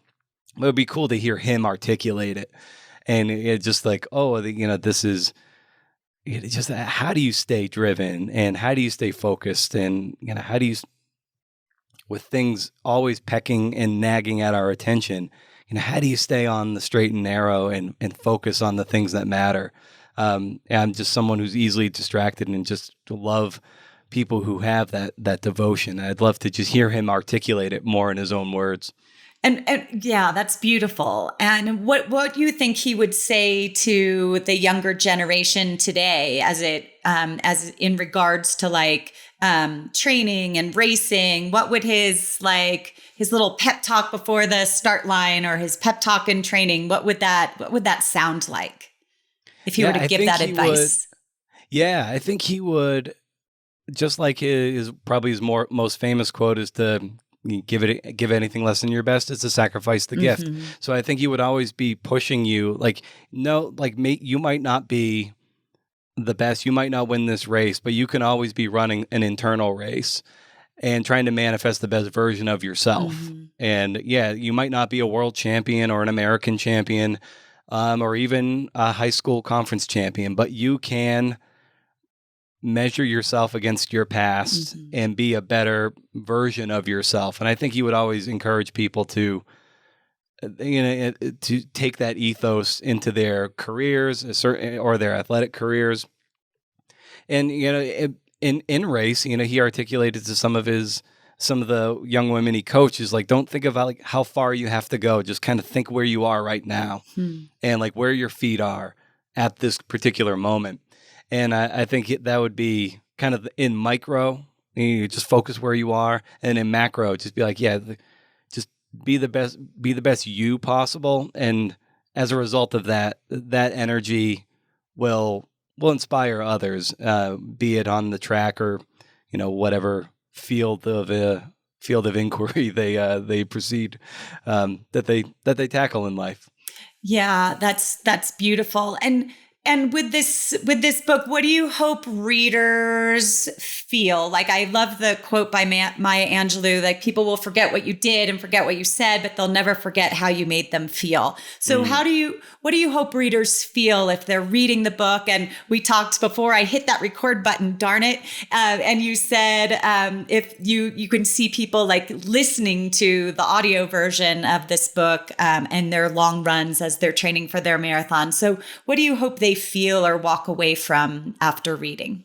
It would be cool to hear him articulate it. And it's just like, this is just, how do you stay driven and how do you stay focused? And, how do you, with things always pecking and nagging at our attention, how do you stay on the straight and narrow and focus on the things that matter? I'm just someone who's easily distracted and just love people who have that devotion. I'd love to just hear him articulate it more in his own words. And yeah, that's beautiful. And what do you think he would say to the younger generation today, as in regards to like training and racing? What would his little pep talk before the start line, or his pep talk in training, what would that sound like if he were to give that advice? I think he would, just like his most famous quote is to give anything less than your best is to sacrifice the gift. So I think he would always be pushing you, you might not be the best, you might not win this race, but you can always be running an internal race and trying to manifest the best version of yourself. And you might not be a world champion or an American champion, or even a high school conference champion, but you can measure yourself against your past and be a better version of yourself. And I think he would always encourage people to take that ethos into their careers, or their athletic careers. And in race, he articulated to some of the young women he coaches, like, don't think about like how far you have to go. Just kind of think where you are right now and like where your feet are at this particular moment. And I think that would be kind of in micro, you just focus where you are, and in macro, just be like, just be the best you possible. And as a result of that energy will inspire others, be it on the track or, whatever field of inquiry they proceed, that they tackle in life. Yeah, that's beautiful. And with this book, what do you hope readers feel? Like, I love the quote by Maya Angelou, like, people will forget what you did and forget what you said, but they'll never forget how you made them feel. So what do you hope readers feel if they're reading the book? And we talked before, I hit that record button, darn it. And you said, if you can see people like listening to the audio version of this book, and their long runs as they're training for their marathon. So what do you hope they feel or walk away from after reading?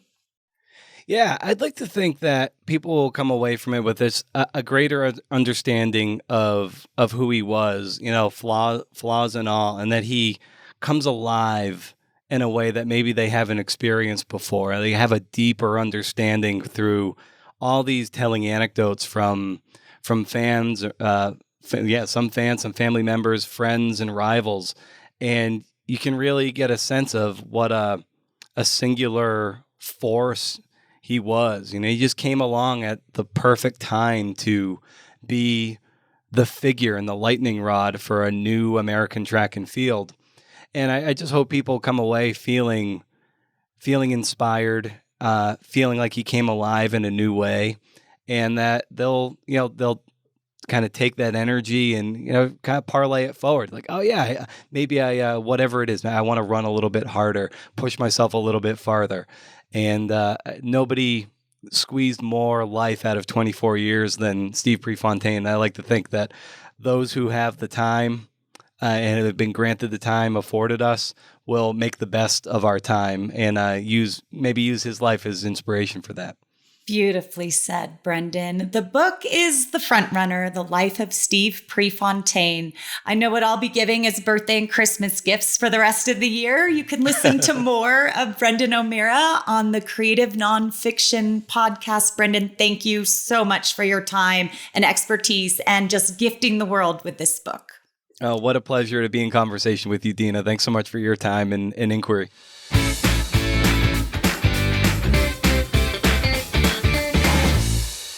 Yeah, I'd like to think that people will come away from it with this a greater understanding of who he was, flaws and all, and that he comes alive in a way that maybe they haven't experienced before. They have a deeper understanding through all these telling anecdotes from fans, some fans, some family members, friends, and rivals, and you can really get a sense of what a singular force he was. He just came along at the perfect time to be the figure and the lightning rod for a new American track and field. And I just hope people come away feeling inspired, feeling like he came alive in a new way, and that they'll kind of take that energy and kind of parlay it forward. Like, oh yeah, maybe I whatever it is, I want to run a little bit harder, push myself a little bit farther. And nobody squeezed more life out of 24 years than Steve Prefontaine. I like to think that those who have the time and have been granted the time afforded us will make the best of our time and use his life as inspiration for that. Beautifully said, Brendan. The book is The Frontrunner, The Life of Steve Prefontaine. I know what I'll be giving as birthday and Christmas gifts for the rest of the year. You can listen to more of Brendan O'Meara on the Creative Nonfiction podcast. Brendan, thank you so much for your time and expertise and just gifting the world with this book. Oh, what a pleasure to be in conversation with you, Deena. Thanks so much for your time and inquiry.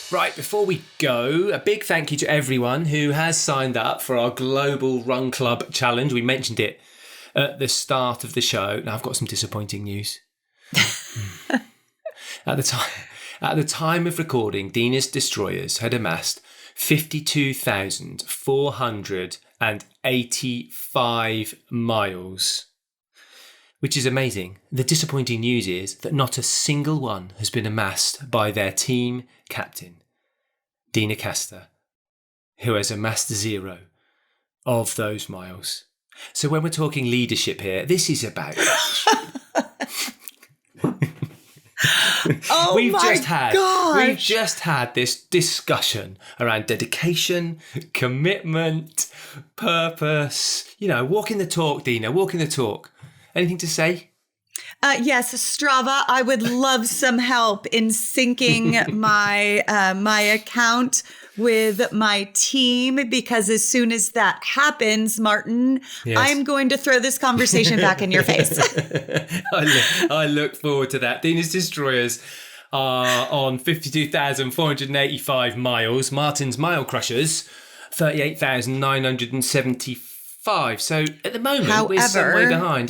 Right, before we go, a big thank you to everyone who has signed up for our Global Run Club Challenge. We mentioned it at the start of the show. Now, I've got some disappointing news. At the time of recording, Deena's Destroyers had amassed 52,485 miles, which is amazing. The disappointing news is that not a single one has been amassed by their team captain, Deena Castor, who has amassed 0 of those miles. So when we're talking leadership here, this is about Oh we've my We've just had this discussion around dedication, commitment, purpose. Walking the talk, Deena, walking the talk. Anything to say? Yes, Strava. I would love some help in syncing my my account with my team, because as soon as that happens, Martin, yes, I'm going to throw this conversation back in your face. I look forward to that. Deena's Destroyers are on 52,485 miles. Martin's Mile Crushers, 38,975. So at the moment, we're some way behind.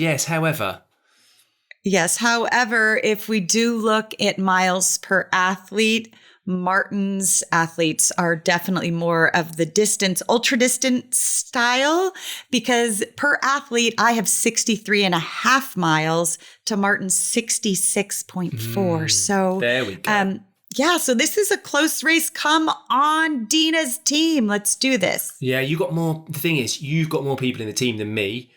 Yes, however, if we do look at miles per athlete, Martin's athletes are definitely more of the distance, ultra distance style, because per athlete, I have 63 and a half miles to Martin's 66.4. So there we go. So this is a close race. Come on, Deena's team. Let's do this. Yeah, you got more. The thing is, you've got more people in the team than me.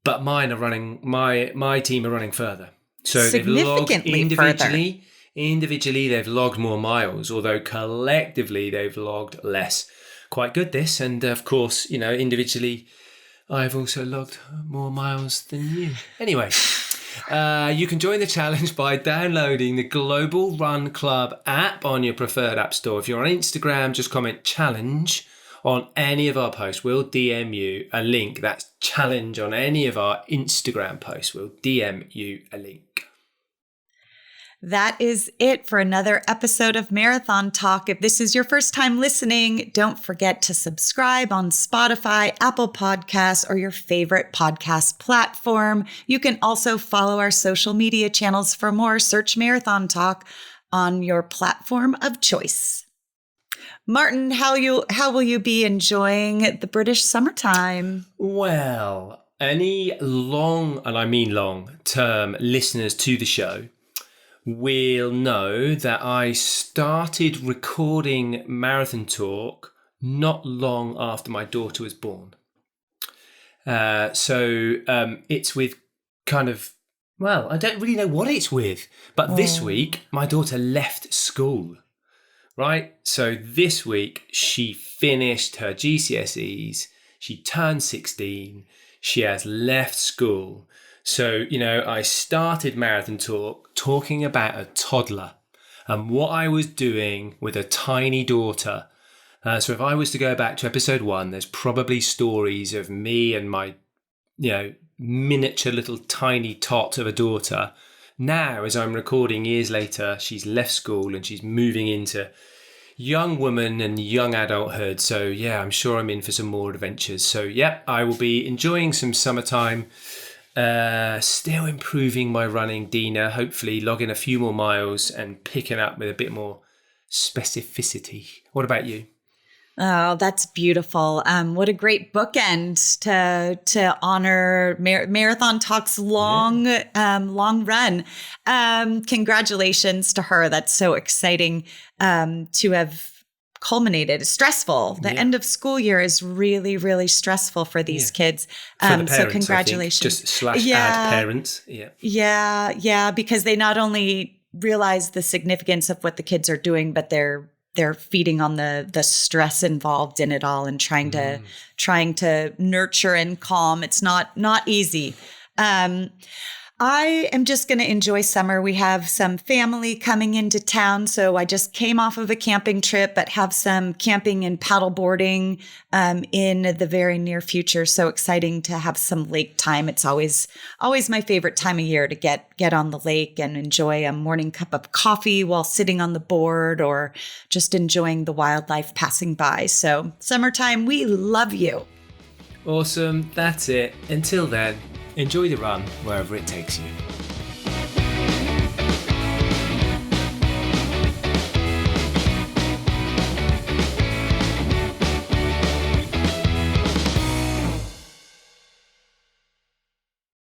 But mine are running, my team are running further. So significantly they've logged individually, they've logged more miles, although collectively they've logged less. Quite good, this. And of course, individually, I've also logged more miles than you. Anyway, you can join the challenge by downloading the Global Run Club app on your preferred app store. If you're on Instagram, just comment challenge on any of our posts. We'll DM you a link. That's challenge on any of our Instagram posts. We'll DM you a link. That is it for another episode of Marathon Talk. If this is your first time listening, don't forget to subscribe on Spotify, Apple Podcasts, or your favorite podcast platform. You can also follow our social media channels for more. Search Marathon Talk on your platform of choice. Martin, how will you be enjoying the British summertime? Well, any long, and I mean long-term listeners to the show will know that I started recording Marathon Talk not long after my daughter was born. So it's with kind of, well, I don't really know what it's with, but this week my daughter left school, right? So this week she finished her GCSEs, she turned 16, she has left school. So, I started Marathon Talk talking about a toddler and what I was doing with a tiny daughter. So if I was to go back to episode 1, there's probably stories of me and my, miniature little tiny tot of a daughter. Now, as I'm recording years later, she's left school and she's moving into young woman and young adulthood. So yeah, I'm sure I'm in for some more adventures. So yeah, I will be enjoying some summertime. Still improving my running, Deena, hopefully logging a few more miles and picking up with a bit more specificity. What about you? Oh, that's beautiful. What a great bookend to honor Marathon Talk's long run. Congratulations to her. That's so exciting to have culminated. It's stressful. The end of school year is really, really stressful for these kids. For the parents, so congratulations. Just add parents. Yeah, because they not only realize the significance of what the kids are doing, but they're feeding on the stress involved in it all and trying to nurture and calm. It's not easy. I am just going to enjoy summer. We have some family coming into town, so I just came off of a camping trip, but have some camping and paddleboarding in the very near future. So exciting to have some lake time. It's always my favorite time of year to get on the lake and enjoy a morning cup of coffee while sitting on the board or just enjoying the wildlife passing by. So summertime, we love you. Awesome. That's it. Until then, enjoy the run wherever it takes you.